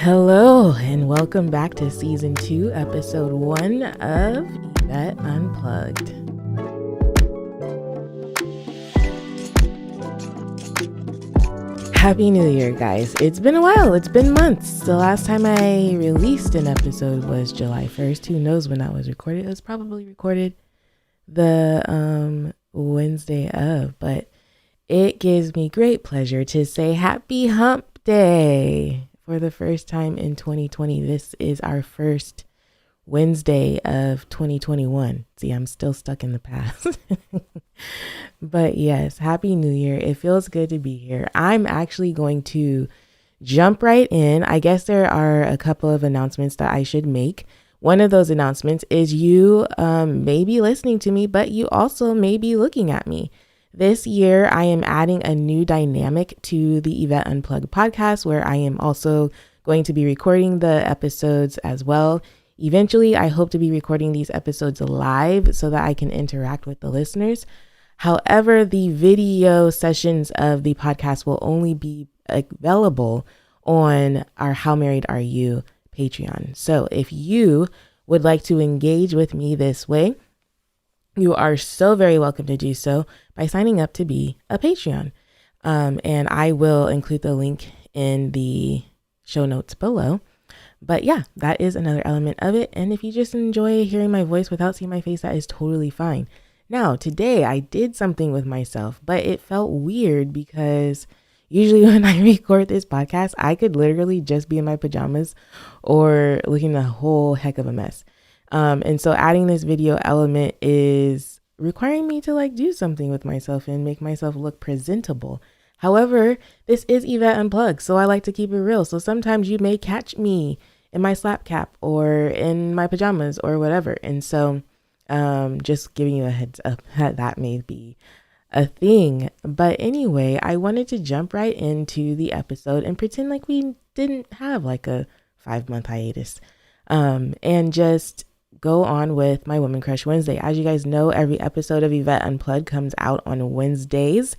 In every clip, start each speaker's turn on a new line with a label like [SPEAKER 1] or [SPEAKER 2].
[SPEAKER 1] Hello, and welcome back to Season 2, Episode 1 of Yvette Unplugged. Happy New Year, guys. It's been a while. It's been months. The last time I released an episode was July 1st. Who knows when that was recorded? It was probably recorded the Wednesday of, but it gives me great pleasure to say Happy Hump Day. For the first time in 2020, this is our first Wednesday of 2021. See, I'm still stuck in the past. But yes, Happy New Year. It feels good to be here. I'm actually going to jump right in. I guess there are a couple of announcements that I should make. One of those announcements is you may be listening to me, but you also may be looking at me. This year, I am adding a new dynamic to the Yvette Unplugged podcast, where I am also going to be recording the episodes as well. Eventually, I hope to be recording these episodes live so that I can interact with the listeners. However, the video sessions of the podcast will only be available on our How Married Are You Patreon. So if you would like to engage with me this way, you are so very welcome to do so by signing up to be a Patreon. And I will include the link in the show notes below. But yeah, that is another element of it. And if you just enjoy hearing my voice without seeing my face, that is totally fine. Now, today I did something with myself, but it felt weird because usually when I record this podcast, I could literally just be in my pajamas or looking a whole heck of a mess. And so adding this video element is requiring me to do something with myself and make myself look presentable. However, this is Yvette Unplugged, so I like to keep it real. So sometimes you may catch me in my slap cap or in my pajamas or whatever. And so just giving you a heads up that may be a thing. But anyway, I wanted to jump right into the episode and pretend like we didn't have a 5-month hiatus and just go on with my Woman Crush Wednesday. As you guys know, every episode of Yvette Unplugged comes out on Wednesdays.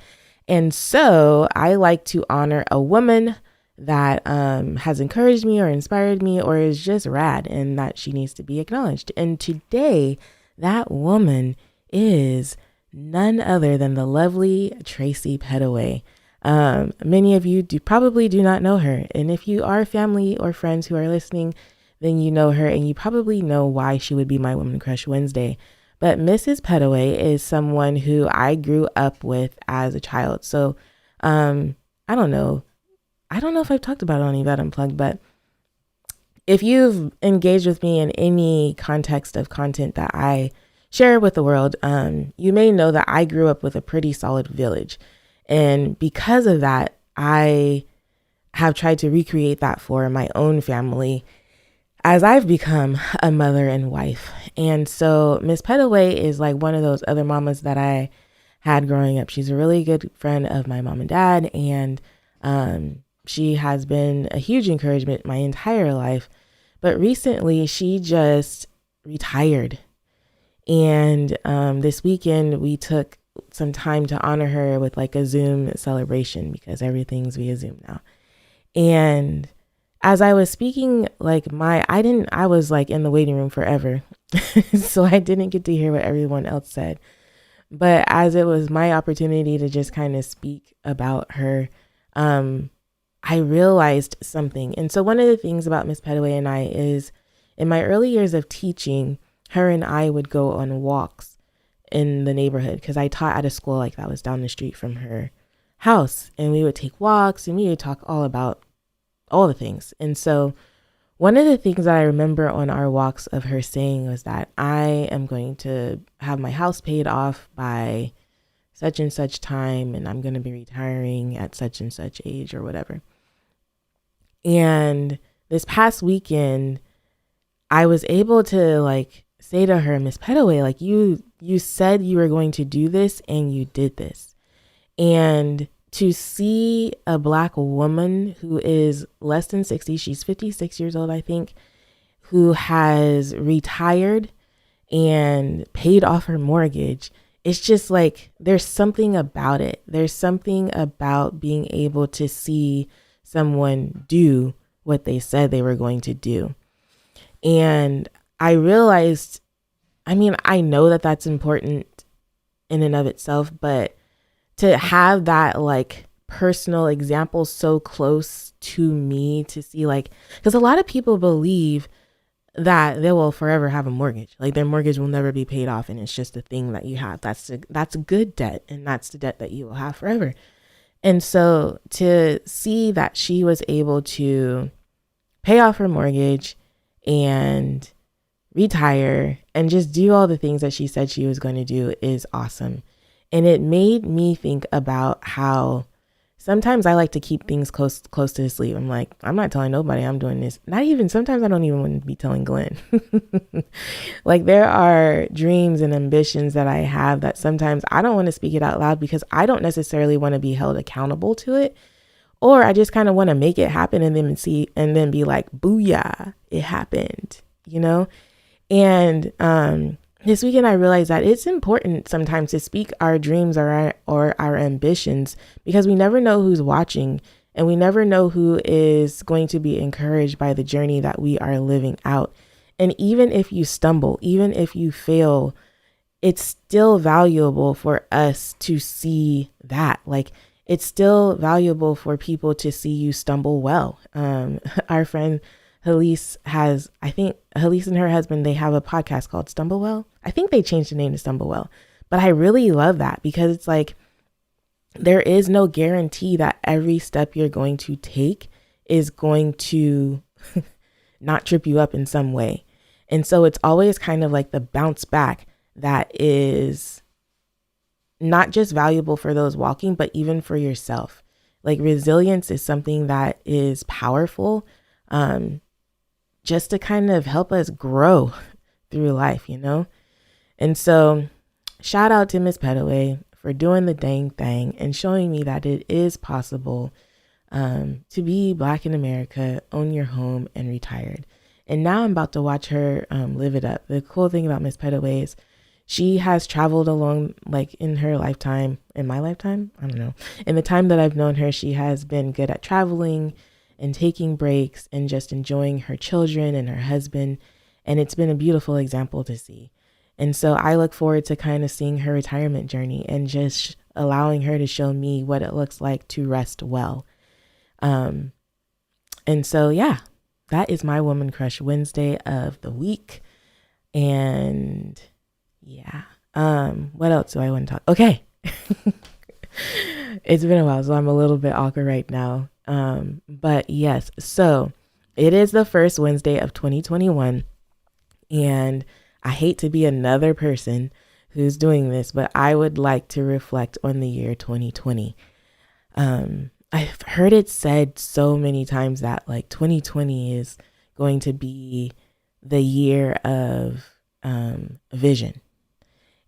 [SPEAKER 1] And so I like to honor a woman that has encouraged me or inspired me or is just rad and that she needs to be acknowledged. And today, that woman is none other than the lovely Tracy Pettaway. Many of you probably do not know her. And if you are family or friends who are listening, then you know her and you probably know why she would be my Woman Crush Wednesday. But Mrs. Pettaway is someone who I grew up with as a child. So I don't know if I've talked about it on Yvette Unplugged, but if you've engaged with me in any context of content that I share with the world, you may know that I grew up with a pretty solid village. And because of that, I have tried to recreate that for my own family as I've become a mother and wife. And so Miss Pettaway is one of those other mamas that I had growing up. She's a really good friend of my mom and dad. And she has been a huge encouragement my entire life. But recently she just retired. And this weekend we took some time to honor her with a Zoom celebration because everything's via Zoom now. And as I was speaking, I was in the waiting room forever. So I didn't get to hear what everyone else said. But as it was my opportunity to just kind of speak about her, I realized something. And so one of the things about Miss Pettaway and I is in my early years of teaching, her and I would go on walks in the neighborhood because I taught at a school that was down the street from her house. And we would take walks and we would talk all about all the things. And so one of the things that I remember on our walks of her saying was that I am going to have my house paid off by such and such time, and I'm going to be retiring at such and such age or whatever. And this past weekend, I was able to say to her, Miss Pettaway, you said you were going to do this and you did this. And to see a Black woman who is less than 60, she's 56 years old, I think, who has retired and paid off her mortgage, it's just there's something about it. There's something about being able to see someone do what they said they were going to do. And I realized, I mean, I know that that's important in and of itself, but to have that like personal example so close to me to see, like, because a lot of people believe that they will forever have a mortgage, like their mortgage will never be paid off and it's just a thing that you have. That's a good debt, and that's the debt that you will have forever. And so to see that she was able to pay off her mortgage and retire and just do all the things that she said she was going to do is awesome. And it made me think about how sometimes I like to keep things close to the sleeve. I'm like, I'm not telling nobody I'm doing this. Not even, sometimes I don't even want to be telling Glenn. Like, there are dreams and ambitions that I have that sometimes I don't want to speak it out loud because I don't necessarily want to be held accountable to it. Or I just kind of want to make it happen and then be like, booyah, it happened, you know? And this weekend I realized that it's important sometimes to speak our dreams or our ambitions, because we never know who's watching, and we never know who is going to be encouraged by the journey that we are living out. And even if you stumble, even if you fail, it's still valuable for us to see that. Like, it's still valuable for people to see you stumble well. Our friend Halise Halise and her husband, they have a podcast called Stumble Well. I think they changed the name to Stumble Well, but I really love that because it's like, there is no guarantee that every step you're going to take is going to not trip you up in some way. And so it's always kind of like the bounce back that is not just valuable for those walking, but even for yourself. Like, resilience is something that is powerful, just to kind of help us grow through life, you know? And so shout out to Miss Petaway for doing the dang thing and showing me that it is possible to be Black in America, own your home, and retired. And now I'm about to watch her live it up. The cool thing about Miss Petaway is she has traveled along, like, in her lifetime, in my lifetime, I don't know. In the time that I've known her, she has been good at traveling and taking breaks and just enjoying her children and her husband. And it's been a beautiful example to see. And so I look forward to kind of seeing her retirement journey and just allowing her to show me what it looks like to rest well. And so, yeah, that is my Woman Crush Wednesday of the week. And yeah, what else do I want to talk? Okay. It's been a while, so I'm a little bit awkward right now. But yes, so it is the first Wednesday of 2021, and I hate to be another person who's doing this, but I would like to reflect on the year 2020. I've heard it said so many times that like 2020 is going to be the year of vision.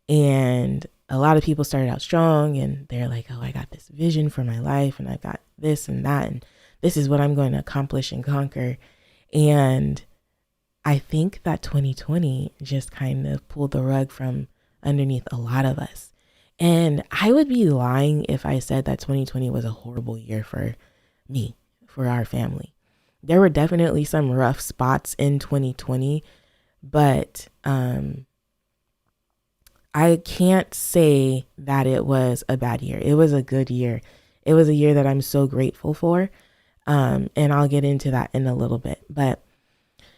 [SPEAKER 1] And a lot of people started out strong and they're like, oh, I got this vision for my life and I got this and that, and this is what I'm going to accomplish and conquer. And I think that 2020 just kind of pulled the rug from underneath a lot of us. And I would be lying if I said that 2020 was a horrible year for me, for our family. There were definitely some rough spots in 2020, but I can't say that it was a bad year. It was a good year. It was a year that I'm so grateful for. And I'll get into that in a little bit. But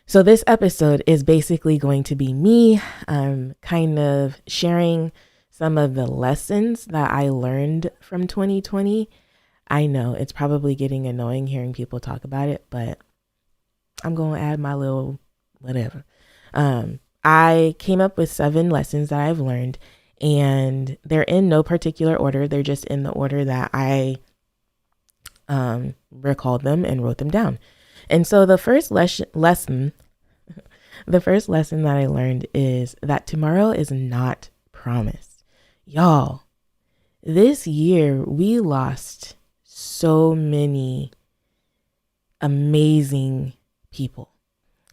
[SPEAKER 1] so this episode is basically going to be me kind of sharing some of the lessons that I learned from 2020. I know it's probably getting annoying hearing people talk about it, but I'm going to add my little whatever. I came up with 7 lessons that I've learned, and they're in no particular order. They're just in the order that I recalled them and wrote them down. And so the first lesson that I learned is that tomorrow is not promised. Y'all, this year we lost so many amazing people.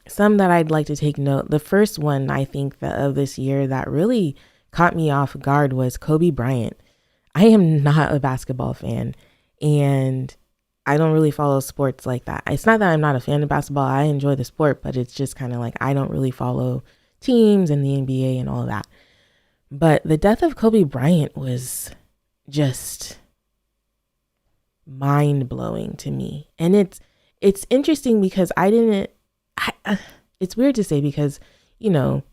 [SPEAKER 1] Some that I'd like to take note. The first one I think of this year that really caught me off guard was Kobe Bryant. I am not a basketball fan, and I don't really follow sports like that. It's not that I'm not a fan of basketball. I enjoy the sport, but it's just kind of like I don't really follow teams and the NBA and all of that. But the death of Kobe Bryant was just mind blowing to me. And it's interesting because it's weird to say because,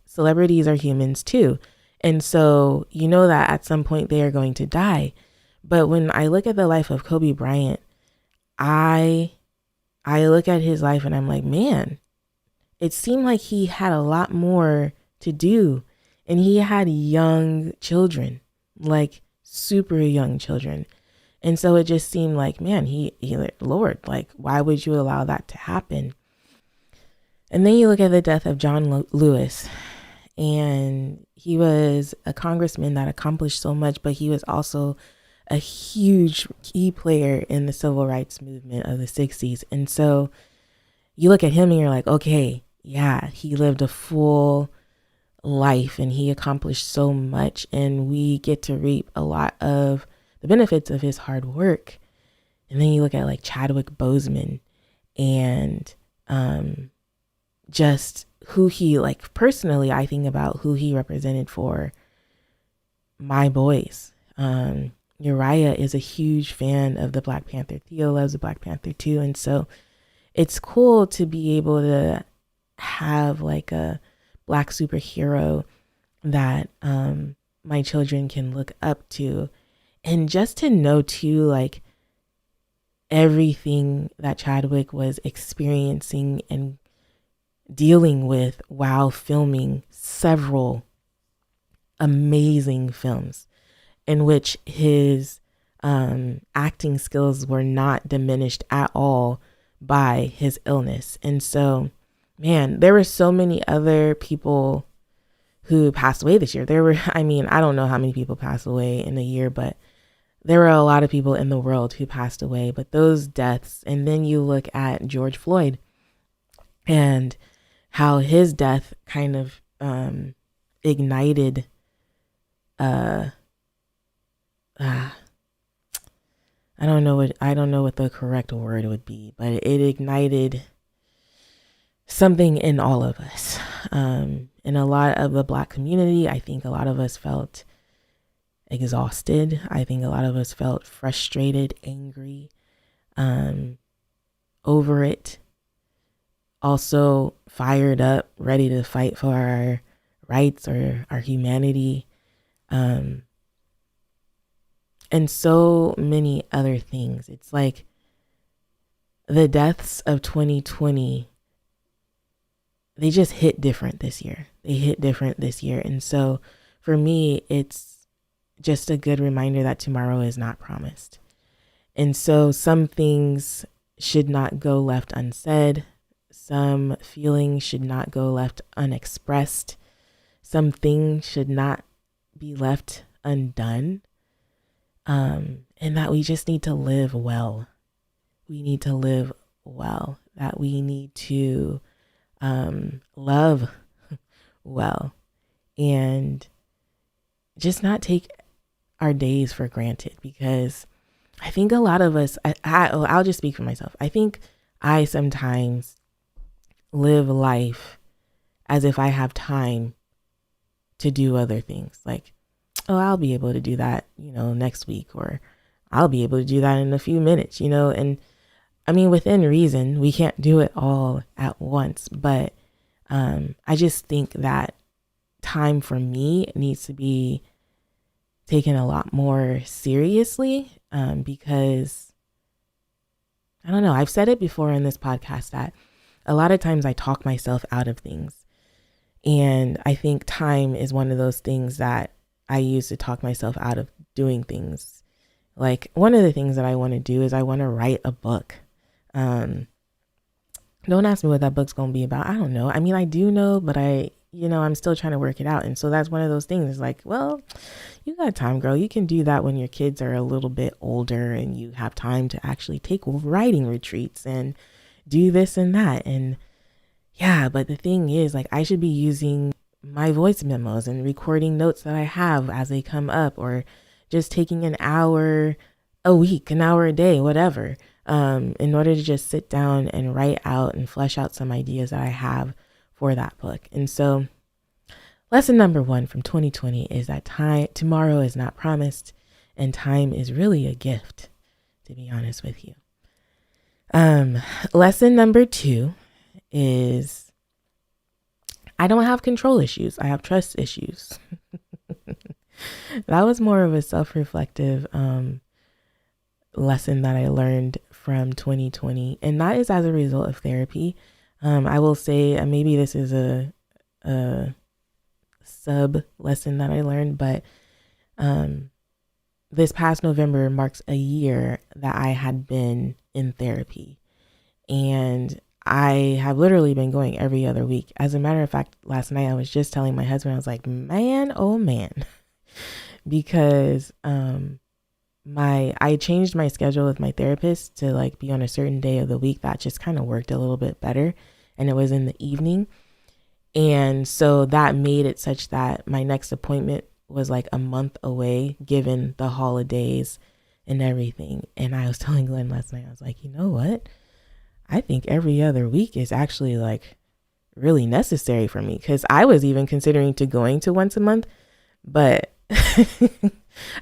[SPEAKER 1] celebrities are humans too. And so, that at some point they are going to die. But when I look at the life of Kobe Bryant, I look at his life and I'm like, man, it seemed like he had a lot more to do. And he had young children, like super young children. And so it just seemed like, man, Lord, like, why would you allow that to happen? And then you look at the death of John Lewis, and he was a congressman that accomplished so much, but he was also a huge key player in the civil rights movement of the 60s. And so you look at him and you're like, okay, yeah, he lived a full life and he accomplished so much, and we get to reap a lot of the benefits of his hard work. And then you look at like Chadwick Boseman and just who he, like, personally, I think about who he represented for my boys. Uriah is a huge fan of the Black Panther. Theo loves the Black Panther too. And so it's cool to be able to have like a Black superhero that my children can look up to. And just to know too, like, everything that Chadwick was experiencing and dealing with while filming several amazing films in which his acting skills were not diminished at all by his illness. And so, man, there were so many other people who passed away this year. I don't know how many people passed away in a year, but there were a lot of people in the world who passed away. But those deaths, and then you look at George Floyd and how his death kind of ignited I don't know what the correct word would be, but it ignited something in all of us. In a lot of the Black community, I think a lot of us felt exhausted. I think a lot of us felt frustrated, angry, over it. Also fired up, ready to fight for our rights or our humanity. And so many other things. It's like the deaths of 2020, they just hit different this year. And so for me, it's just a good reminder that tomorrow is not promised. And so some things should not go left unsaid. Some feelings should not go left unexpressed. Some things should not be left undone. And that we just need to live well. We need to live well. That we need to love well. And just not take our days for granted, because I think a lot of us, I'll just speak for myself. I think I sometimes live life as if I have time to do other things. Like, oh, I'll be able to do that, next week, or I'll be able to do that in a few minutes, and I mean, within reason, we can't do it all at once, but I just think that time for me needs to be taken a lot more seriously, because I don't know, I've said it before in this podcast that a lot of times I talk myself out of things. And I think time is one of those things that I use to talk myself out of doing things. Like, one of the things that I want to do is I want to write a book. Don't ask me what that book's going to be about. I don't know. I mean, I do know, but I'm still trying to work it out. And so that's one of those things. It's like, well, you got time, girl. You can do that when your kids are a little bit older and you have time to actually take writing retreats and do this and that. And yeah, but the thing is, like, I should be using my voice memos and recording notes that I have as they come up, or just taking an hour a week, an hour a day, whatever. in order to just sit down and write out and flesh out some ideas that I have for that book. And so lesson number 1 from 2020 is that tomorrow is not promised, and time is really a gift, to be honest with you. Lesson number 2 is I don't have control issues. I have trust issues. That was more of a self-reflective lesson that I learned from 2020. And that is as a result of therapy. I will say maybe this is a sub lesson that I learned, but this past November marks a year that I had been in therapy. And I have literally been going every other week. As a matter of fact, last night I was just telling my husband, I was like, man, oh man, because I changed my schedule with my therapist to like be on a certain day of the week that just kind of worked a little bit better. And it was in the evening. And so that made it such that my next appointment was like a month away, given the holidays and everything. And I was telling Glenn last night, I was like, you know what? I think every other week is actually like really necessary for me, because I was even considering to going to once a month, but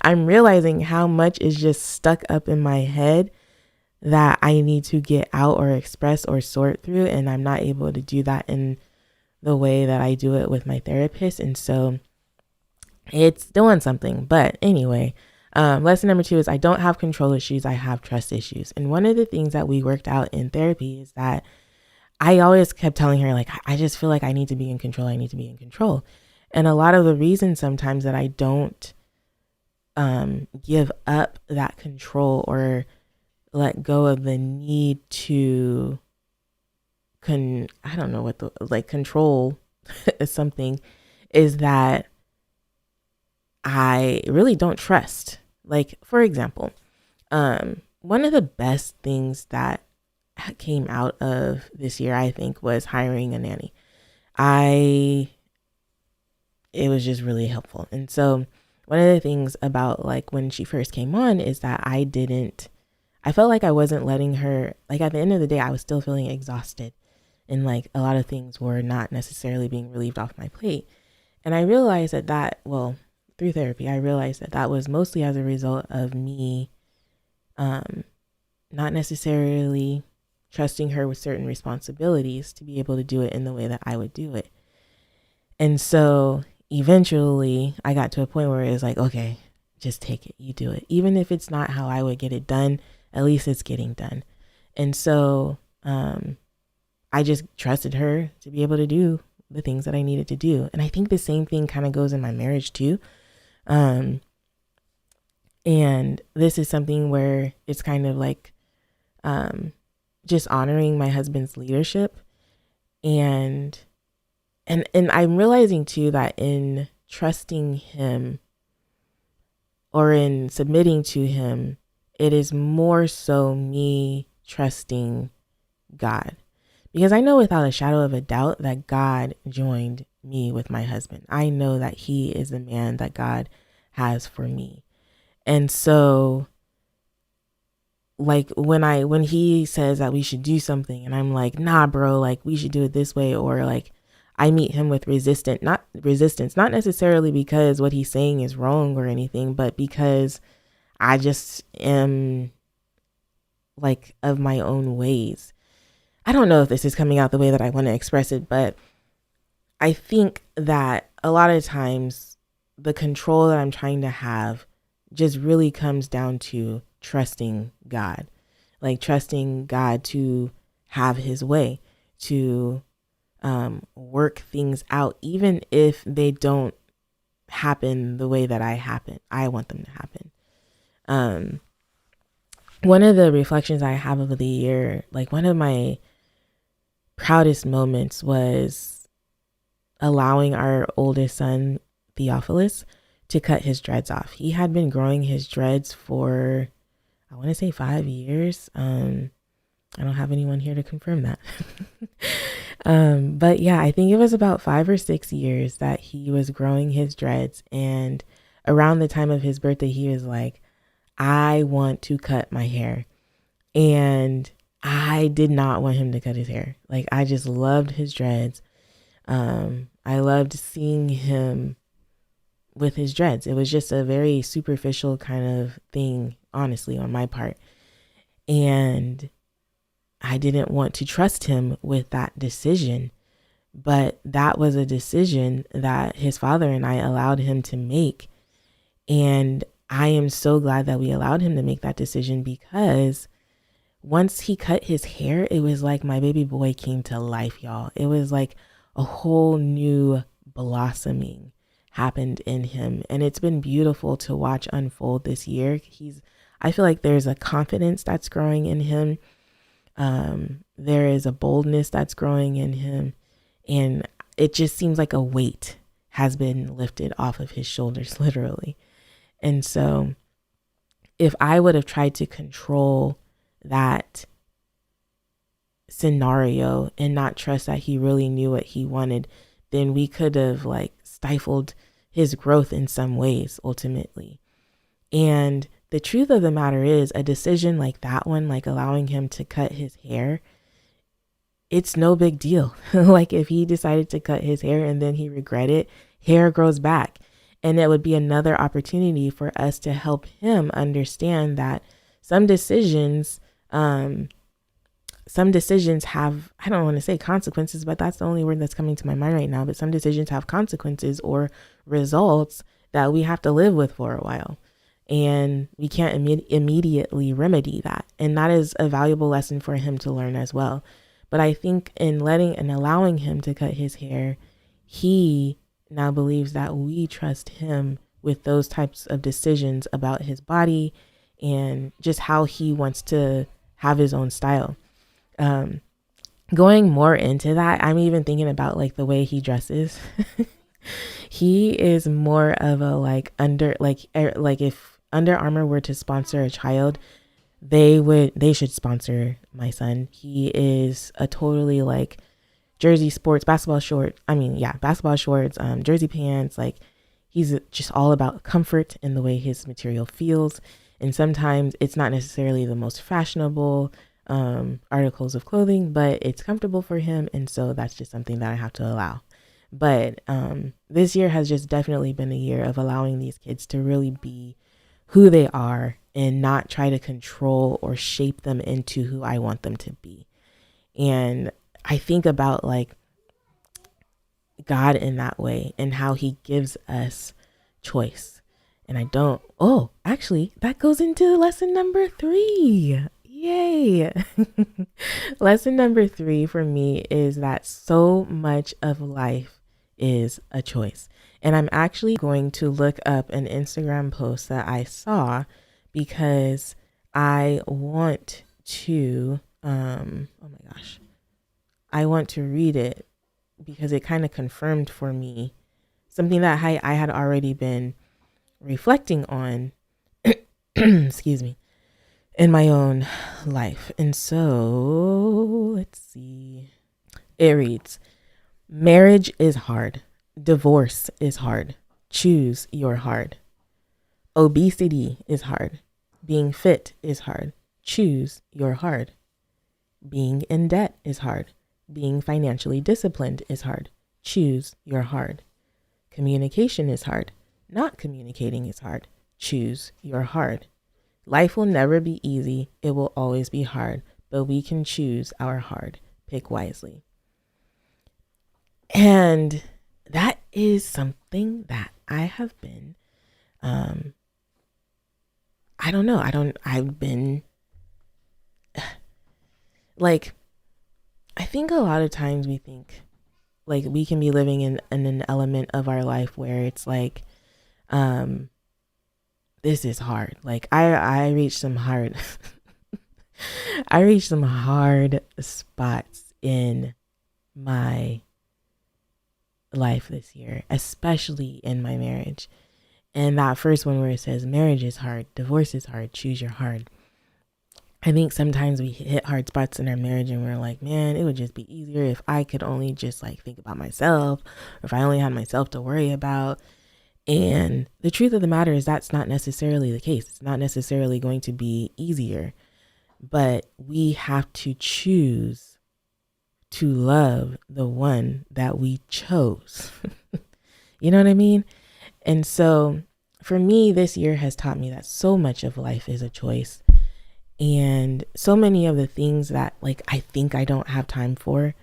[SPEAKER 1] I'm realizing how much is just stuck up in my head that I need to get out or express or sort through. And I'm not able to do that in the way that I do it with my therapist. And so it's doing something. But anyway, lesson number 2 is I don't have control issues. I have trust issues. And one of the things that we worked out in therapy is that I always kept telling her, like, I just feel like I need to be in control. I need to be in control. And a lot of the reason sometimes that I don't give up that control or let go of the need to control something is that I really don't trust. Like, for example, one of the best things that came out of this year, I think, was hiring a nanny. It was just really helpful. And so one of the things about like when she first came on is that I felt like I wasn't letting her, like at the end of the day, I was still feeling exhausted and like a lot of things were not necessarily being relieved off my plate. And I realized through therapy, I realized that was mostly as a result of me not necessarily trusting her with certain responsibilities to be able to do it in the way that I would do it. And so eventually I got to a point where it was like, okay, just take it, you do it. Even if it's not how I would get it done, at least it's getting done. And so I just trusted her to be able to do the things that I needed to do. And I think the same thing kind of goes in my marriage too. And this is something where it's kind of like just honoring my husband's leadership. And I'm realizing too that in trusting him or in submitting to him, it is more so me trusting God. Because I know without a shadow of a doubt that God joined me with my husband. I know that he is the man that God has for me. And so like when he says that we should do something and I'm like, nah, bro, like we should do it this way, or like I meet him with resistance, not necessarily because what he's saying is wrong or anything, but because I just am like of my own ways. I don't know if this is coming out the way that I want to express it, but I think that a lot of times the control that I'm trying to have just really comes down to trusting God, like trusting God to have his way, to work things out, even if they don't happen the way that I want them to happen. One of the reflections I have over the year, like one of my proudest moments was allowing our oldest son, Theophilus, to cut his dreads off. He had been growing his dreads for, I want to say 5 years. I don't have anyone here to confirm that. But yeah, I think it was about 5 or 6 years that he was growing his dreads. And around the time of his birthday, he was like, I want to cut my hair. And I did not want him to cut his hair. Like, I just loved his dreads. I loved seeing him with his dreads. It was just a very superficial kind of thing, honestly, on my part. And I didn't want to trust him with that decision. But that was a decision that his father and I allowed him to make. And I am so glad that we allowed him to make that decision, because once he cut his hair, it was like my baby boy came to life, y'all. It was like a whole new blossoming happened in him. And it's been beautiful to watch unfold this year. I feel like there's a confidence that's growing in him. There is a boldness that's growing in him. And it just seems like a weight has been lifted off of his shoulders, literally. And so if I would have tried to control that scenario and not trust that he really knew what he wanted, then we could have like stifled his growth in some ways ultimately. And the truth of the matter is, a decision like that one, like allowing him to cut his hair, it's no big deal. Like if he decided to cut his hair and then he regretted, hair grows back. And it would be another opportunity for us to help him understand that some decisions have, I don't want to say consequences, but that's the only word that's coming to my mind right now. But some decisions have consequences or results that we have to live with for a while. And we can't immediately remedy that. And that is a valuable lesson for him to learn as well. But I think in letting and allowing him to cut his hair, he now believes that we trust him with those types of decisions about his body and just how he wants to have his own style. Going more into that, I'm even thinking about like the way he dresses. He is more of a like if Under Armour were to sponsor a child, they should sponsor my son. He is a totally like jersey sports, basketball shorts, jersey pants. Like he's just all about comfort and the way his material feels. And sometimes it's not necessarily the most fashionable articles of clothing, but it's comfortable for him. And so that's just something that I have to allow. But this year has just definitely been a year of allowing these kids to really be who they are and not try to control or shape them into who I want them to be. And I think about like God in that way and how he gives us choice. And actually that goes into lesson number 3. Yay. Lesson number 3 for me is that so much of life is a choice. And I'm actually going to look up an Instagram post that I saw because I want to, I want to read it because it kind of confirmed for me something that I had already been reflecting on, excuse me, in my own life. And so let's see. It reads, marriage is hard. Divorce is hard. Choose your hard. Obesity is hard. Being fit is hard. Choose your hard. Being in debt is hard. Being financially disciplined is hard. Choose your hard. Communication is hard. Not communicating is hard. Choose your hard. Life will never be easy. It will always be hard, but we can choose our hard. Pick wisely. And that is something that I have been, I've been like, I think a lot of times we think like we can be living in an element of our life where it's like, this is hard. Like I reached some hard, I reached some hard spots in my life this year, especially in my marriage. And that first one where it says marriage is hard, divorce is hard, choose your hard. I think sometimes we hit hard spots in our marriage and we're like, man, it would just be easier if I could only just like think about myself, or if I only had myself to worry about. And the truth of the matter is that's not necessarily the case. It's not necessarily going to be easier. but we have to choose to love the one that we chose. You know what I mean? And so for me, this year has taught me that so much of life is a choice. And so many of the things that like I think I don't have time for,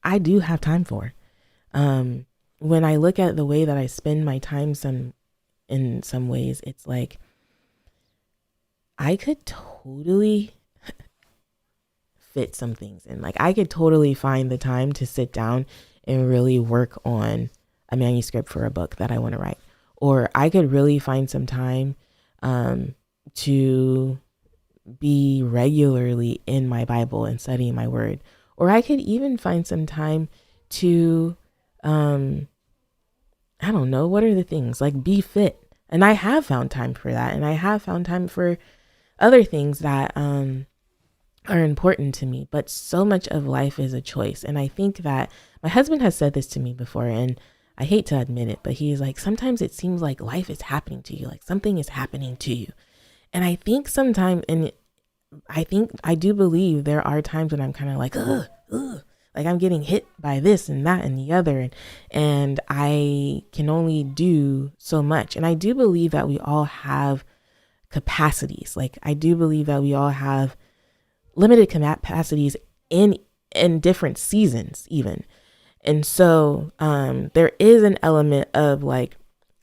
[SPEAKER 1] I do have time for. When I look at the way that I spend my time in some ways, it's like I could totally fit some things in. Like I could totally find the time to sit down and really work on a manuscript for a book that I want to write. Or I could really find some time to be regularly in my Bible and studying my word. Or I could even find some time to, I don't know, what are the things? Like be fit. And I have found time for that. And I have found time for other things that are important to me. But so much of life is a choice. And I think that my husband has said this to me before, and I hate to admit it, but he's like, sometimes it seems like life is happening to you, like something is happening to you. And I think sometimes, and I do believe there are times when I'm kind of like, like I'm getting hit by this and that and the other. And I can only do so much. And I do believe that we all have capacities. Like I do believe that we all have limited capacities in different seasons even. And so there is an element of like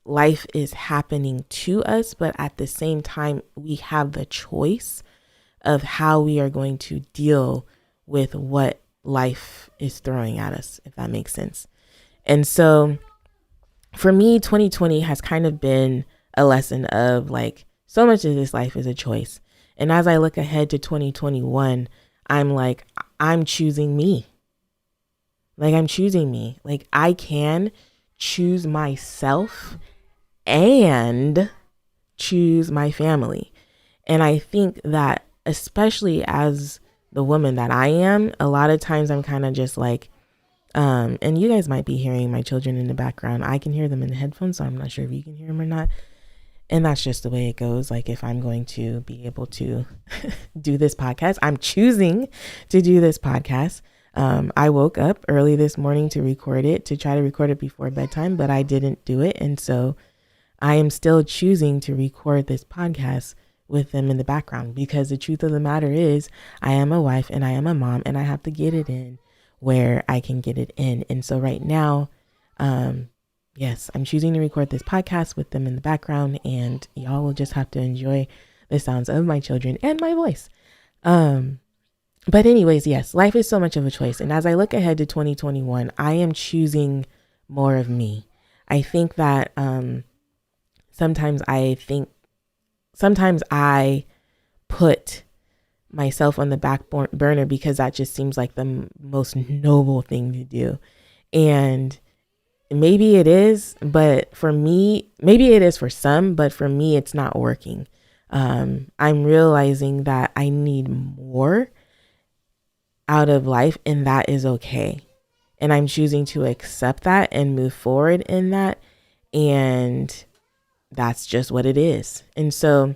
[SPEAKER 1] life is happening to us, but at the same time, we have the choice of how we are going to deal with what life is throwing at us, if that makes sense. And so for me, 2020 has kind of been a lesson of like, so much of this life is a choice. And as I look ahead to 2021, I'm like, I'm choosing me. Like I'm choosing me. Like I can choose myself and choose my family. And I think that especially as the woman that I am, a lot of times I'm kind of just like, and you guys might be hearing my children in the background. I can hear them in the headphones, so I'm not sure if you can hear them or not. And that's just the way it goes. Like if I'm going to be able to do this podcast, I'm choosing to do this podcast. I woke up early this morning to try to record it before bedtime, but I didn't do it. And so I am still choosing to record this podcast with them in the background, because the truth of the matter is I am a wife and I am a mom, and I have to get it in where I can get it in. And so right now, yes, I'm choosing to record this podcast with them in the background, and y'all will just have to enjoy the sounds of my children and my voice. But anyways, yes, life is so much of a choice. And as I look ahead to 2021, I am choosing more of me. I think that sometimes I put myself on the back burner because that just seems like the most noble thing to do. And maybe it is, but for me, maybe it is for some, but for me, it's not working. I'm realizing that I need more out of life, and that is okay. And I'm choosing to accept that and move forward in that. And that's just what it is. And so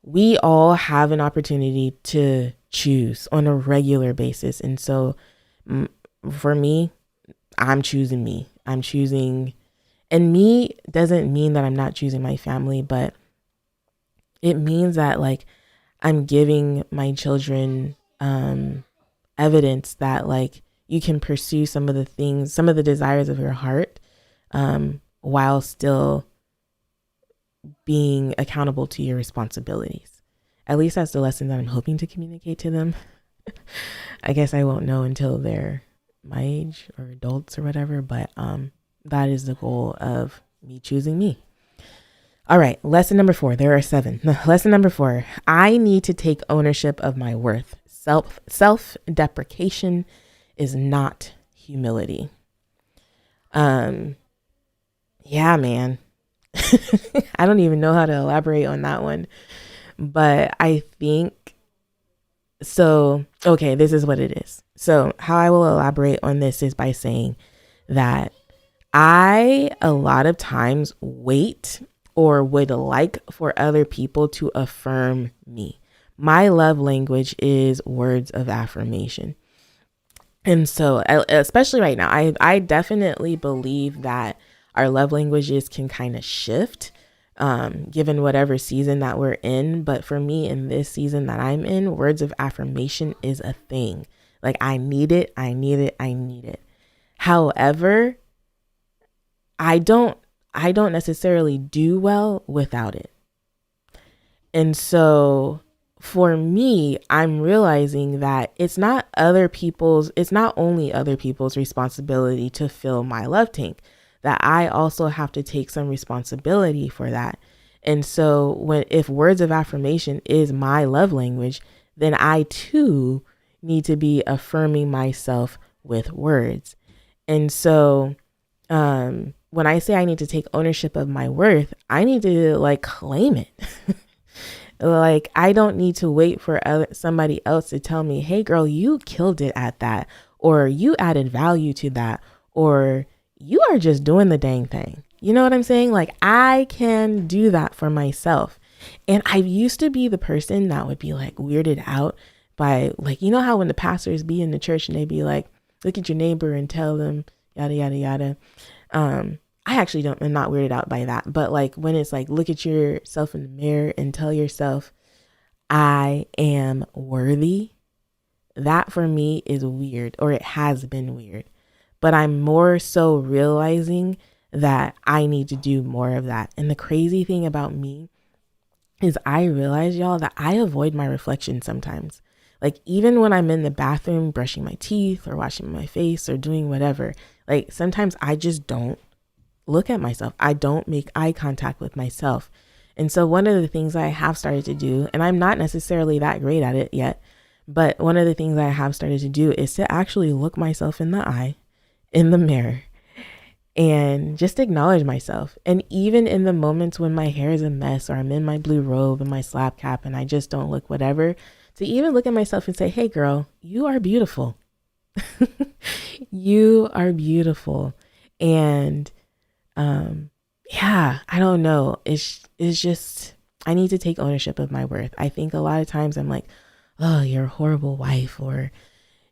[SPEAKER 1] we all have an opportunity to choose on a regular basis. And so for me, I'm choosing me. I'm choosing, and me doesn't mean that I'm not choosing my family, but it means that like I'm giving my children evidence that like you can pursue some of the things, some of the desires of your heart, while still being accountable to your responsibilities. At least that's the lesson that I'm hoping to communicate to them. I guess I won't know until they're my age or adults or whatever, but that is the goal of me choosing me. All right, lesson number 4. There are 7. Lesson number 4. I need to take ownership of my worth. Self-deprecation is not humility. Yeah, man. I don't even know how to elaborate on that one, but I think so. Okay, this is what it is. So how I will elaborate on this is by saying that I a lot of times wait or would like for other people to affirm me. my love language is words of affirmation. And so, especially right now, I definitely believe that our love languages can kind of shift given whatever season that we're in. But for me, in this season that I'm in, words of affirmation is a thing. Like, I need it, I need it, I need it. However, I don't necessarily do well without it. And so for me, I'm realizing that it's not only other people's responsibility to fill my love tank, that I also have to take some responsibility for that. And so if words of affirmation is my love language, then I too need to be affirming myself with words. And so when I say I need to take ownership of my worth, I need to like claim it. Like, I don't need to wait for somebody else to tell me, hey girl, you killed it at that, or you added value to that, or you are just doing the dang thing. You know what I'm saying? Like, I can do that for myself. And I used to be the person that would be like weirded out by, like, you know how when the pastors be in the church and they be like, look at your neighbor and tell them yada, yada, yada. I actually am not weirded out by that. But like when it's like, look at yourself in the mirror and tell yourself, I am worthy. That for me is weird, or it has been weird. But I'm more so realizing that I need to do more of that. And the crazy thing about me is I realize, y'all, that I avoid my reflection sometimes. Like, even when I'm in the bathroom brushing my teeth or washing my face or doing whatever, like sometimes I just don't look at myself. I don't make eye contact with myself. And so one of the things I have started to do, and I'm not necessarily that great at it yet, but one of the things I have started to do is to actually look myself in the eye, in the mirror, and just acknowledge myself. And even in the moments when my hair is a mess, or I'm in my blue robe and my slap cap and I just don't look whatever, to even look at myself and say, hey girl, you are beautiful. You are beautiful. And yeah, I don't know. It's just, I need to take ownership of my worth. I think a lot of times I'm like, oh, you're a horrible wife, or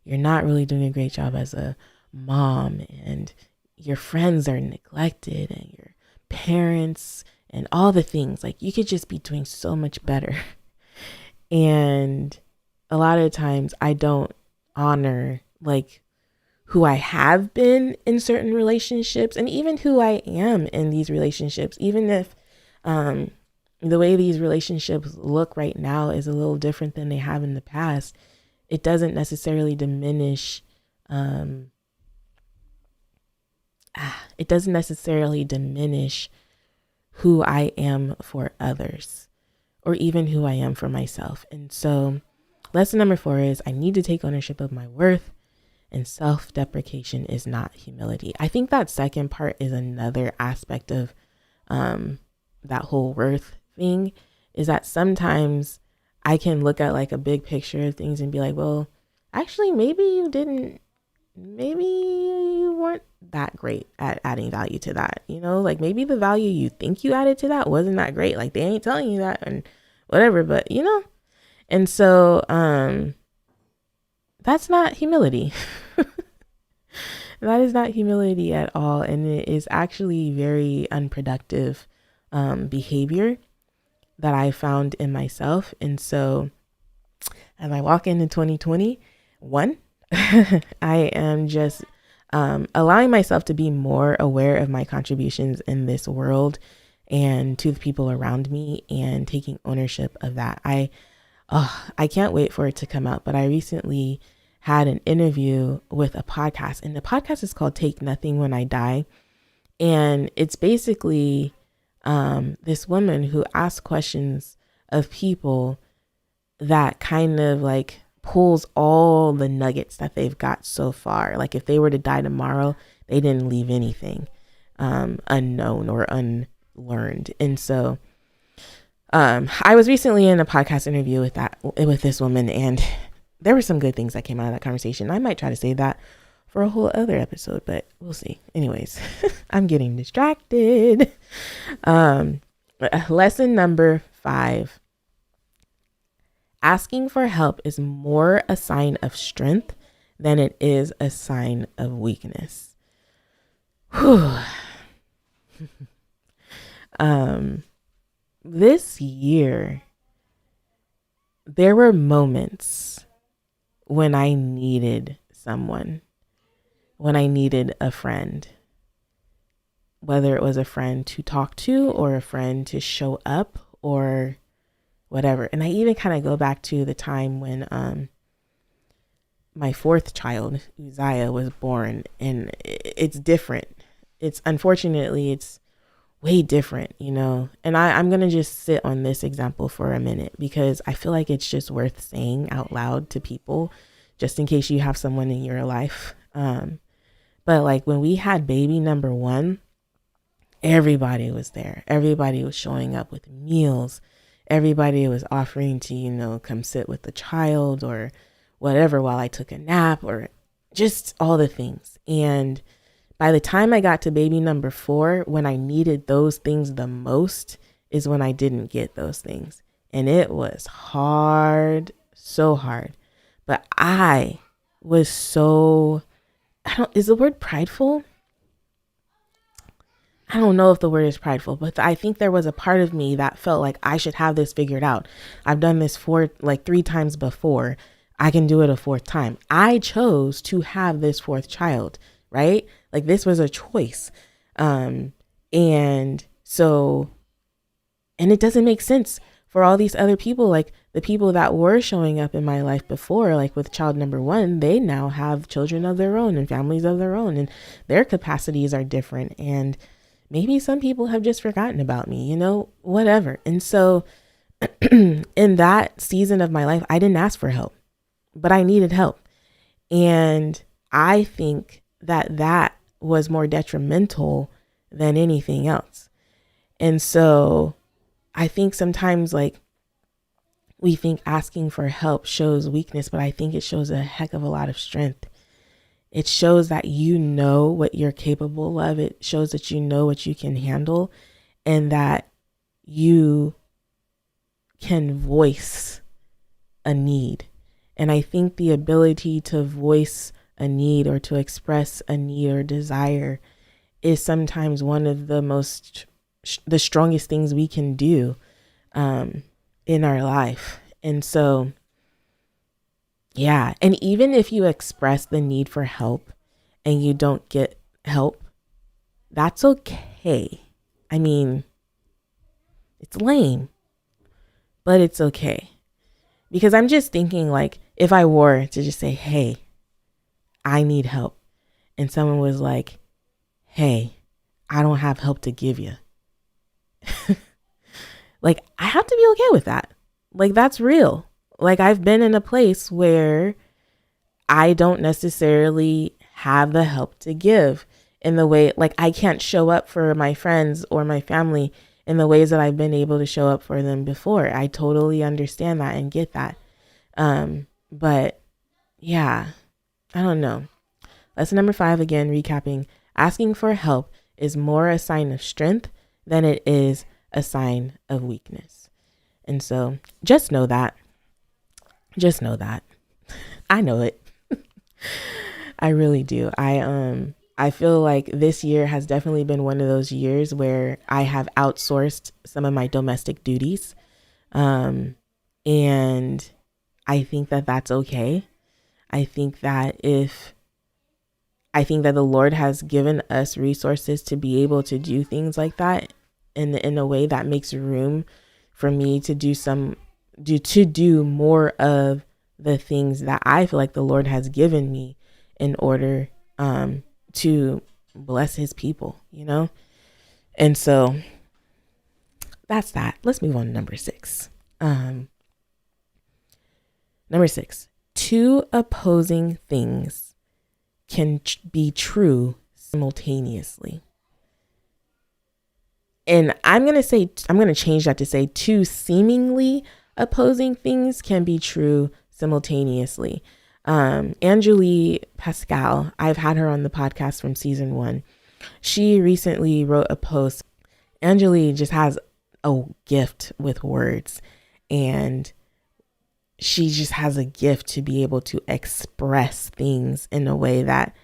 [SPEAKER 1] you're not really doing a great job as a mom, and your friends are neglected, and your parents, and all the things. Like, you could just be doing so much better. And a lot of times I don't honor like who I have been in certain relationships, and even who I am in these relationships, even if the way these relationships look right now is a little different than they have in the past. It doesn't necessarily diminish who I am for others, or even who I am for myself. And so lesson number 4 is I need to take ownership of my worth, and self-deprecation is not humility. I think that second part is another aspect of that whole worth thing, is that sometimes I can look at like a big picture of things and be like, well, actually, maybe you weren't that great at adding value to that. You know, like maybe the value you think you added to that wasn't that great. Like, they ain't telling you that and whatever, but you know. And so that's not humility. That is not humility at all. And it is actually very unproductive behavior that I found in myself. And so as I walk into 2021, I am just allowing myself to be more aware of my contributions in this world and to the people around me, and taking ownership of that. I can't wait for it to come out. But I recently had an interview with a podcast, and the podcast is called Take Nothing When I Die. And it's basically this woman who asks questions of people that kind of like pulls all the nuggets that they've got so far. Like, if they were to die tomorrow, they didn't leave anything unknown or unlearned. And so I was recently in a podcast interview with this woman, and there were some good things that came out of that conversation. I might try to save that for a whole other episode, but we'll see. Anyways, I'm getting distracted. Lesson number 5. Asking for help is more a sign of strength than it is a sign of weakness. Whew. This year, there were moments when I needed someone, when I needed a friend, whether it was a friend to talk to or a friend to show up or whatever. And I even kind of go back to the time when my fourth child, Uzziah, was born, and it's different. Unfortunately, it's way different, and I'm going to just sit on this example for a minute because I feel like it's just worth saying out loud to people just in case you have someone in your life. But like when we had baby number one, everybody was there. Everybody was showing up with meals. Everybody was offering to, come sit with the child or whatever while I took a nap or just all the things. And by the time I got to baby number 4, when I needed those things the most is when I didn't get those things. And it was hard, so hard. But I was is the word prideful? I don't know if the word is prideful, but I think there was a part of me that felt like I should have this figured out. I've done this 3 times before. I can do it a 4th time. I chose to have this 4th child, right? Like this was a choice. And it doesn't make sense for all these other people, like the people that were showing up in my life before, like with child number 1, they now have children of their own and families of their own, and their capacities are different. And maybe some people have just forgotten about me, whatever. And so in that season of my life, I didn't ask for help, but I needed help. And I think that was more detrimental than anything else. And so I think sometimes like we think asking for help shows weakness, but I think it shows a heck of a lot of strength. It shows that you know what you're capable of. It shows that you know what you can handle and that you can voice a need. And I think the ability to voice a need or to express a need or desire is sometimes one of the strongest things we can do in our life. And so, yeah. And even if you express the need for help and you don't get help, that's okay. I mean, it's lame, but it's okay. Because I'm just thinking like if I were to just say, hey, I need help. And someone was like, hey, I don't have help to give you. Like, I have to be okay with that. Like, that's real. Like, I've been in a place where I don't necessarily have the help to give in the way, like, I can't show up for my friends or my family in the ways that I've been able to show up for them before. I totally understand that and get that. But yeah, I don't know. Lesson number 5, again, recapping, asking for help is more a sign of strength than it is a sign of weakness. And so just know that. Just know that. I know it. I really do. I feel like this year has definitely been one of those years where I have outsourced some of my domestic duties. And I think that that's okay. I think that the Lord has given us resources to be able to do things like that in a way that makes room for me to do more of the things that I feel like the Lord has given me in order to bless his people, And so that's that. Let's move on to number 6. Number 6, 2 opposing things can be true simultaneously. And I'm going to change that to say 2 seemingly opposing things can be true simultaneously. Angelique Pascal, I've had her on the podcast from season 1. She recently wrote a post. Angelique just has a gift with words. And she just has a gift to be able to express things in a way that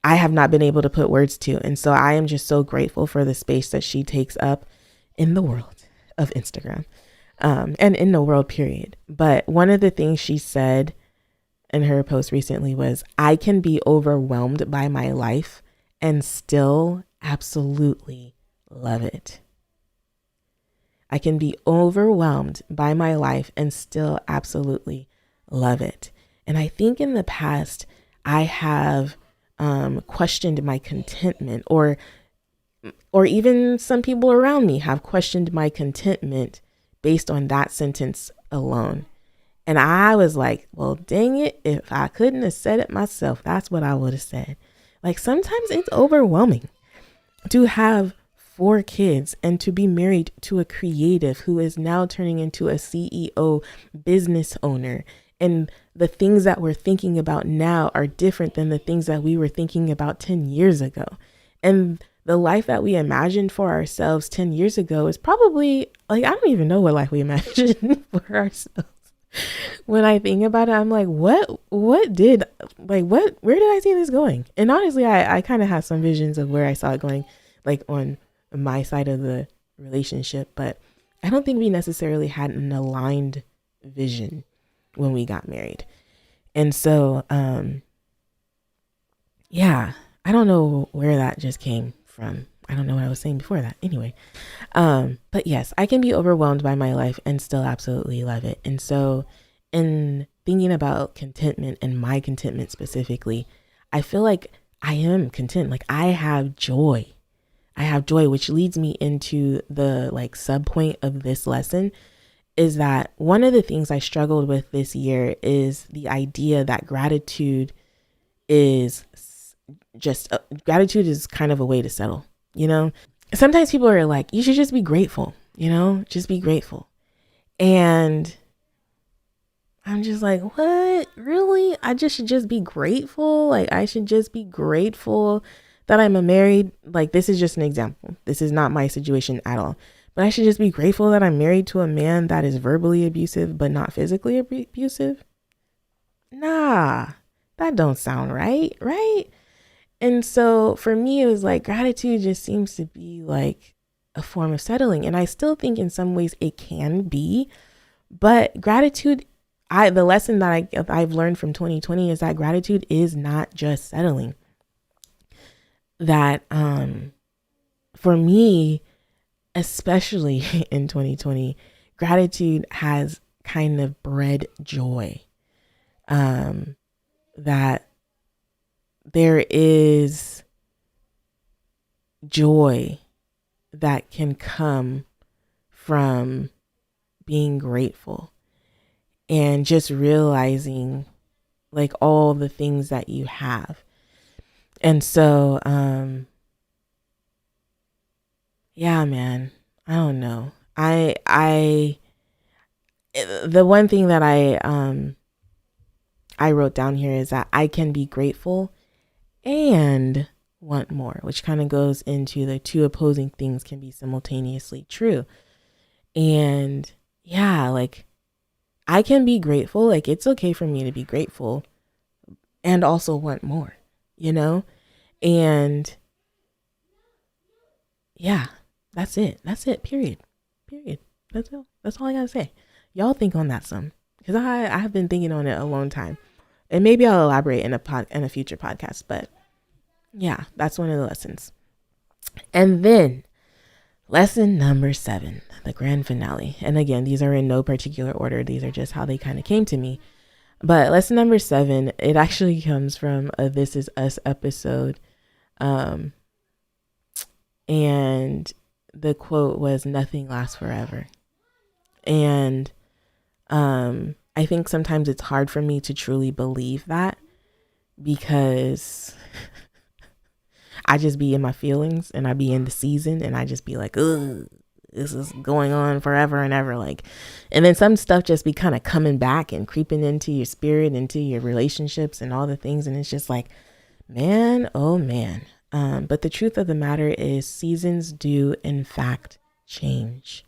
[SPEAKER 1] I have not been able to put words to. And so I am just so grateful for the space that she takes up in the world of Instagram, and in the world, period. But one of the things she said in her post recently was, I can be overwhelmed by my life and still absolutely love it. I can be overwhelmed by my life and still absolutely love it. And I think in the past, I have questioned my contentment, or even some people around me have questioned my contentment based on that sentence alone. And I was like, well, dang it, if I couldn't have said it myself, that's what I would have said. Like, sometimes it's overwhelming to have 4 kids and to be married to a creative who is now turning into a CEO, business owner. And the things that we're thinking about now are different than the things that we were thinking about 10 years ago. And the life that we imagined for ourselves 10 years ago is probably, like, I don't even know what life we imagined for ourselves. When I think about it, I'm like, where did I see this going? And honestly, I kind of have some visions of where I saw it going, like on my side of the relationship, but I don't think we necessarily had an aligned vision when we got married. And so, yeah, I don't know where that just came from. I don't know what I was saying before that. Anyway, but yes, I can be overwhelmed by my life and still absolutely love it. And so in thinking about contentment and my contentment specifically, I feel like I am content. Like, I have joy. Which leads me into the like sub point of this lesson, is that one of the things I struggled with this year is the idea that gratitude is kind of a way to settle. You know, sometimes people are like, you should just be grateful, just be grateful. And I'm just like, what? Really? I should just be grateful? Like, I should just be grateful that I'm married. Like, this is just an example. This is not my situation at all. But I should just be grateful that I'm married to a man that is verbally abusive, but not physically abusive? Nah, that don't sound right? And so for me, it was like, gratitude just seems to be like a form of settling. And I still think in some ways it can be, but gratitude, the lesson that I've learned from 2020 is that gratitude is not just settling. That, for me, especially in 2020, gratitude has kind of bred joy. That there is joy that can come from being grateful and just realizing like all the things that you have. And so, yeah, man, I don't know. The one thing that I wrote down here is that I can be grateful and want more, which kind of goes into the two opposing things can be simultaneously true. And yeah, like, I can be grateful. Like, it's okay for me to be grateful and also want more, and yeah, that's it. Period. That's all I gotta say. Y'all think on that some, because I have been thinking on it a long time. And maybe I'll elaborate in a future podcast, but yeah, that's one of the lessons. And then lesson number 7, the grand finale. And again, these are in no particular order. These are just how they kind of came to me. But lesson number 7, it actually comes from a This Is Us episode. And the quote was, "Nothing lasts forever." And I think sometimes it's hard for me to truly believe that, because I just be in my feelings and I be in the season and I just be like, ugh, this is going on forever and ever. Like, and then some stuff just be kind of coming back and creeping into your spirit, into your relationships and all the things. And it's just like, man, oh man. But the truth of the matter is, seasons do in fact change.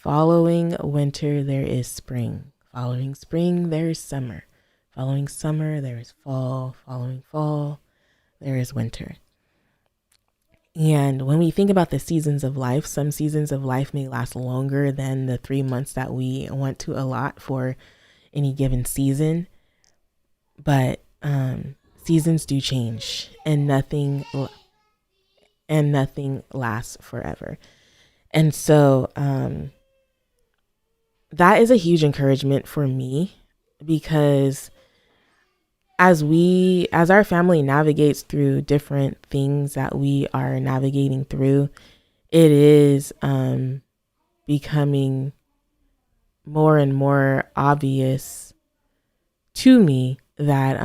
[SPEAKER 1] Following winter, there is spring. Following spring, there is summer. Following summer, there is fall. Following fall, there is winter. And when we think about the seasons of life, some seasons of life may last longer than the 3 months that we want to allot for any given season. But seasons do change, and nothing lasts forever. And so that is a huge encouragement for me, because as our family navigates through different things that we are navigating through, it is becoming more and more obvious to me that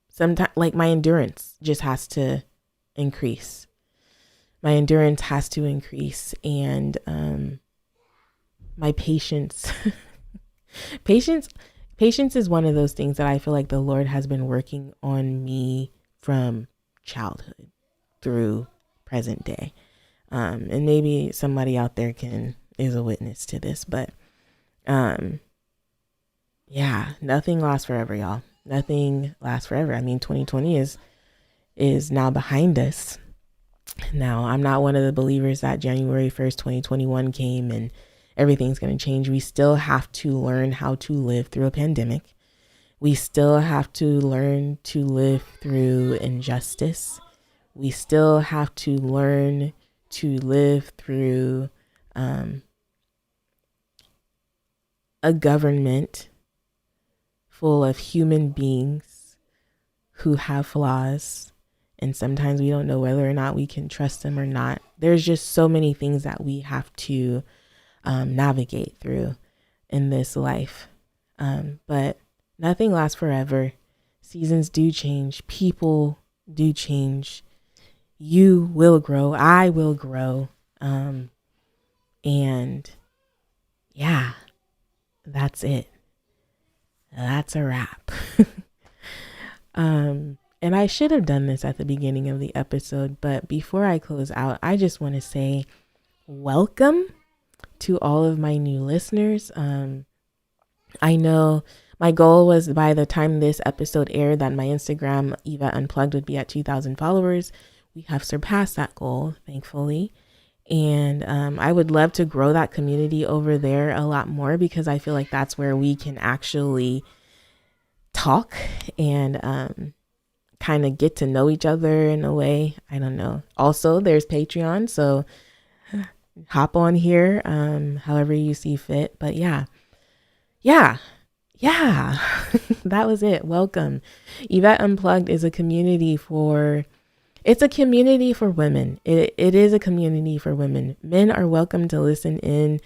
[SPEAKER 1] sometimes, like, my endurance just has to increase. My endurance has to increase, and my patience. Patience is one of those things that I feel like the Lord has been working on me from childhood through present day. And maybe somebody out there is a witness to this, but yeah, nothing lasts forever, y'all. Nothing lasts forever. I mean, 2020 is now behind us. Now, I'm not one of the believers that January 1st, 2021 came and everything's going to change. We still have to learn how to live through a pandemic. We still have to learn to live through injustice. We still have to learn to live through a government full of human beings who have flaws. And sometimes we don't know whether or not we can trust them or not. There's just so many things that we have to navigate through in this life. But nothing lasts forever. Seasons do change. People do change. You will grow. I will grow. And yeah, that's it. That's a wrap. And I should have done this at the beginning of the episode, but before I close out, I just want to say welcome to all of my new listeners. I know my goal was, by the time this episode aired, that my Instagram, Yvette Unplugged, would be at 2,000 followers. We have surpassed that goal, thankfully. And I would love to grow that community over there a lot more, because I feel like that's where we can actually talk and kind of get to know each other in a way. I don't know. Also, there's Patreon, so hop on here however you see fit. But yeah that was it. Welcome. Yvette Unplugged is a community for women. It is a community for women. Men are welcome to listen in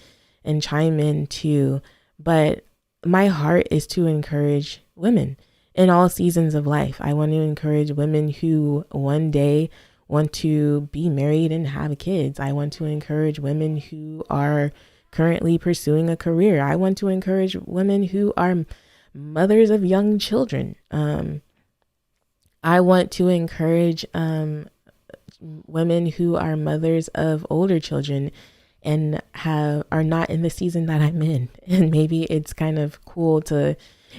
[SPEAKER 1] and chime in too, but my heart is to encourage women in all seasons of life. I want to encourage women who one day want to be married and have kids. I want to encourage women who are currently pursuing a career. I want to encourage women who are mothers of young children. I want to encourage women who are mothers of older children and are not in the season that I'm in. And maybe it's kind of cool to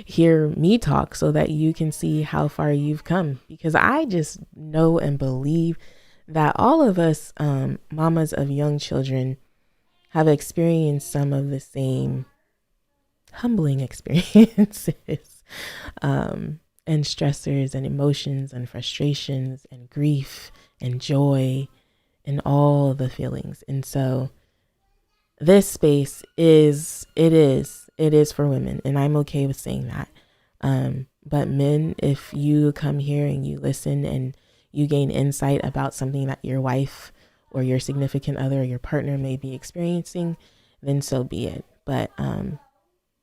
[SPEAKER 1] hear me talk so that you can see how far you've come, because I just know and believe that all of us mamas of young children have experienced some of the same humbling experiences and stressors and emotions and frustrations and grief and joy and all the feelings. And so this space is for women, and I'm okay with saying that. But men, if you come here and you listen and you gain insight about something that your wife or your significant other or your partner may be experiencing, then so be it. But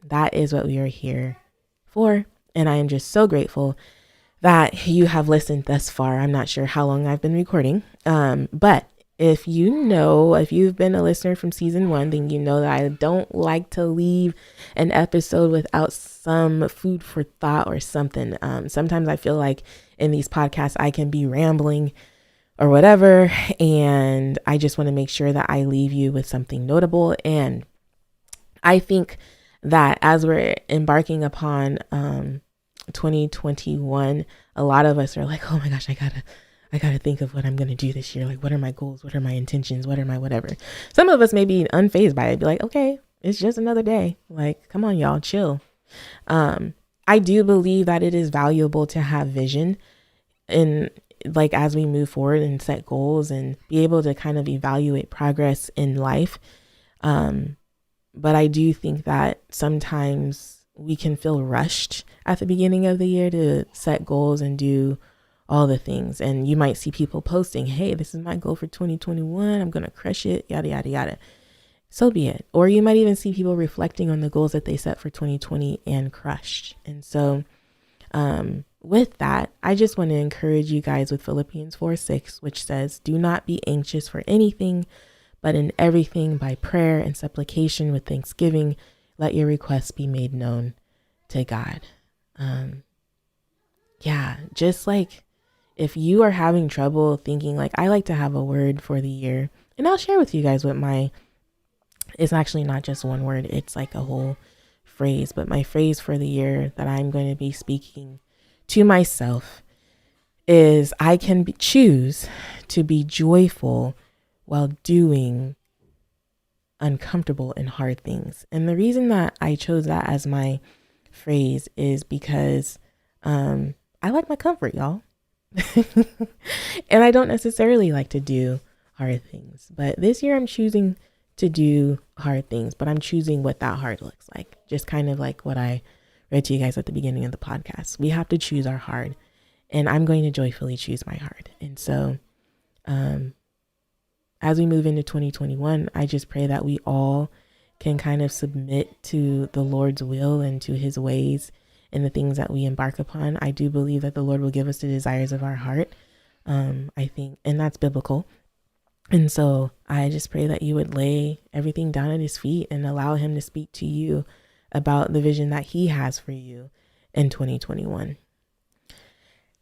[SPEAKER 1] that is what we are here for. And I am just so grateful that you have listened thus far. I'm not sure how long I've been recording. But if you've been a listener from season 1, then you know that I don't like to leave an episode without some food for thought or something. Sometimes I feel like in these podcasts, I can be rambling or whatever. And I just want to make sure that I leave you with something notable. And I think that as we're embarking upon 2021, a lot of us are like, oh my gosh, I gotta think of what I'm gonna do this year. Like, what are my goals? What are my intentions? What are my whatever? Some of us may be unfazed by it, be like, okay, it's just another day. Like, come on, y'all, chill. I do believe that it is valuable to have vision in, like, as we move forward and set goals and be able to kind of evaluate progress in life. But I do think that sometimes we can feel rushed at the beginning of the year to set goals and do all the things. And you might see people posting, hey, this is my goal for 2021. I'm going to crush it, yada, yada, yada. So be it. Or you might even see people reflecting on the goals that they set for 2020 and crushed. And so with that, I just want to encourage you guys with Philippians 4:6, which says, do not be anxious for anything, but in everything by prayer and supplication with thanksgiving, let your requests be made known to God. Just like if you are having trouble thinking, like, I like to have a word for the year, and I'll share with you guys what it's actually not just one word, it's like a whole phrase, but my phrase for the year that I'm going to be speaking to myself is I can choose to be joyful while doing uncomfortable and hard things. And the reason that I chose that as my phrase is because I like my comfort, y'all. And I don't necessarily like to do hard things. But this year I'm choosing to do hard things, but I'm choosing what that hard looks like. Just kind of like what I read to you guys at the beginning of the podcast. We have to choose our hard, and I'm going to joyfully choose my hard. And so as we move into 2021, I just pray that we all can kind of submit to the Lord's will and to his ways and the things that we embark upon. I do believe that the Lord will give us the desires of our heart. I think, and that's biblical. And so I just pray that you would lay everything down at his feet and allow him to speak to you about the vision that he has for you in 2021.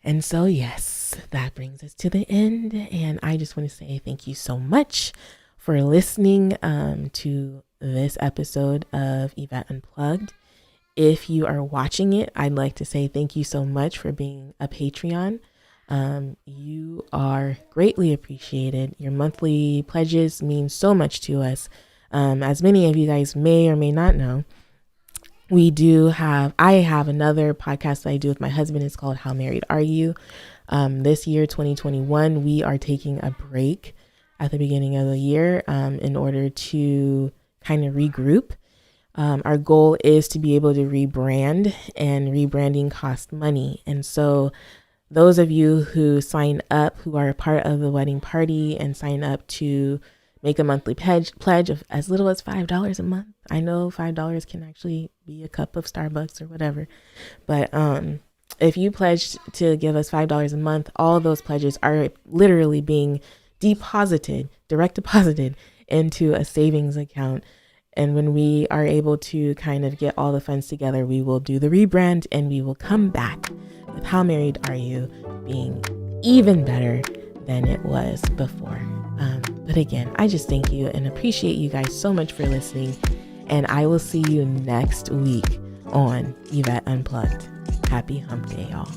[SPEAKER 1] And so, yes, that brings us to the end. And I just want to say thank you so much for listening to this episode of Yvette Unplugged. If you are watching it, I'd like to say thank you so much for being a Patreon. You are greatly appreciated. Your monthly pledges mean so much to us. As many of you guys may or may not know, I have another podcast that I do with my husband. It's called How Married Are You? This year, 2021, we are taking a break at the beginning of the year in order to kind of regroup. Our goal is to be able to rebrand, and rebranding costs money. And so those of you who sign up, who are a part of the wedding party and sign up to make a monthly pledge of as little as $5 a month. I know $5 can actually be a cup of Starbucks or whatever. But if you pledge to give us $5 a month, all those pledges are literally being direct deposited into a savings account. And when we are able to kind of get all the funds together, we will do the rebrand and we will come back with How Married Are You being even better than it was before. But again, I just thank you and appreciate you guys so much for listening. And I will see you next week on Yvette Unplugged. Happy Hump Day, y'all.